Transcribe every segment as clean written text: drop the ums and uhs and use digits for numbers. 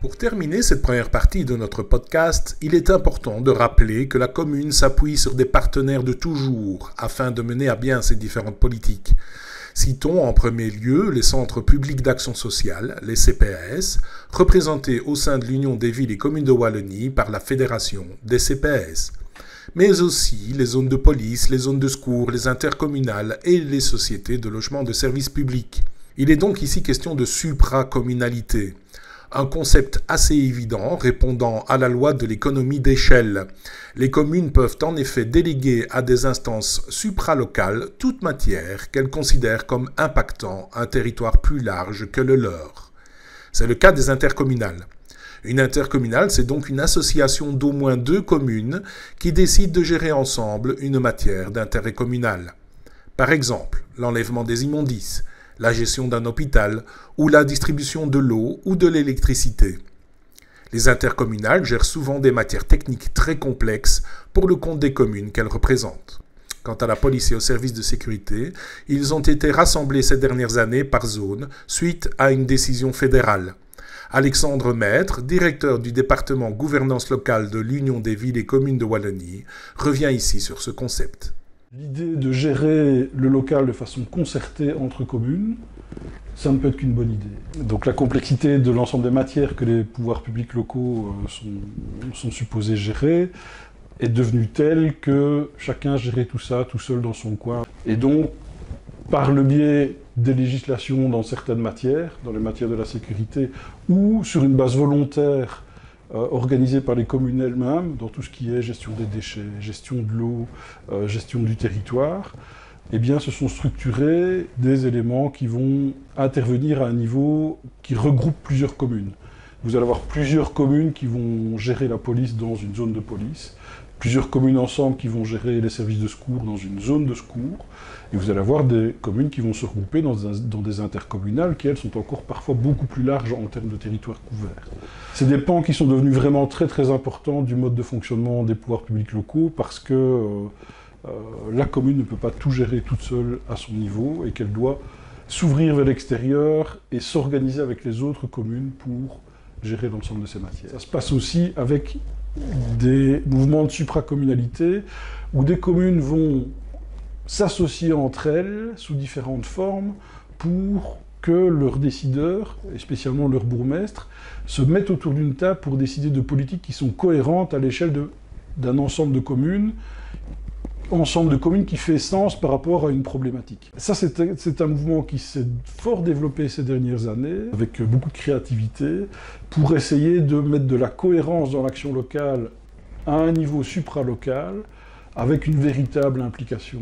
Pour terminer cette première partie de notre podcast, il est important de rappeler que la commune s'appuie sur des partenaires de toujours afin de mener à bien ces différentes politiques. Citons en premier lieu les centres publics d'action sociale, les CPAS, représentés au sein de l'Union des villes et communes de Wallonie par la Fédération des CPAS. Mais aussi les zones de police, les zones de secours, les intercommunales et les sociétés de logement de services publics. Il est donc ici question de supracommunalité. Un concept assez évident répondant à la loi de l'économie d'échelle. Les communes peuvent en effet déléguer à des instances supralocales toute matière qu'elles considèrent comme impactant un territoire plus large que le leur. C'est le cas des intercommunales. Une intercommunale, c'est donc une association d'au moins 2 communes qui décident de gérer ensemble une matière d'intérêt communal. Par exemple, l'enlèvement des immondices, la gestion d'un hôpital ou la distribution de l'eau ou de l'électricité. Les intercommunales gèrent souvent des matières techniques très complexes pour le compte des communes qu'elles représentent. Quant à la police et aux services de sécurité, ils ont été rassemblés ces dernières années par zone suite à une décision fédérale. Alexandre Maître, directeur du département gouvernance locale de l'Union des villes et communes de Wallonie, revient ici sur ce concept. L'idée de gérer le local de façon concertée entre communes, ça ne peut être qu'une bonne idée. Donc la complexité de l'ensemble des matières que les pouvoirs publics locaux sont supposés gérer est devenue telle que chacun gérait tout ça tout seul dans son coin. Et donc, par le biais des législations dans certaines matières, dans les matières de la sécurité, ou sur une base volontaire organisée par les communes elles-mêmes, dans tout ce qui est gestion des déchets, gestion de l'eau, gestion du territoire, eh bien, se sont structurés des éléments qui vont intervenir à un niveau qui regroupe plusieurs communes. Vous allez avoir plusieurs communes qui vont gérer la police dans une zone de police, plusieurs communes ensemble qui vont gérer les services de secours dans une zone de secours, et vous allez avoir des communes qui vont se regrouper dans des intercommunales qui, elles, sont encore parfois beaucoup plus larges en termes de territoire couvert. C'est des pans qui sont devenus vraiment très très importants du mode de fonctionnement des pouvoirs publics locaux parce que la commune ne peut pas tout gérer toute seule à son niveau et qu'elle doit s'ouvrir vers l'extérieur et s'organiser avec les autres communes pour gérer l'ensemble de ces matières. Ça se passe aussi avec des mouvements de supracommunalité où des communes vont s'associer entre elles sous différentes formes pour que leurs décideurs, et spécialement leurs bourgmestres, se mettent autour d'une table pour décider de politiques qui sont cohérentes à l'échelle d'un ensemble de communes qui fait sens par rapport à une problématique. Ça, c'est un mouvement qui s'est fort développé ces dernières années, avec beaucoup de créativité, pour essayer de mettre de la cohérence dans l'action locale à un niveau supralocal, avec une véritable implication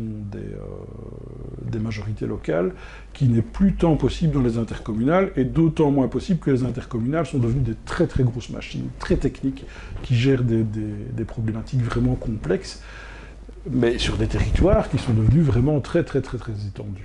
des majorités locales, qui n'est plus tant possible dans les intercommunales, et d'autant moins possible que les intercommunales sont devenues des très très grosses machines, très techniques, qui gèrent des problématiques vraiment complexes, mais sur des territoires qui sont devenus vraiment très très très très étendus.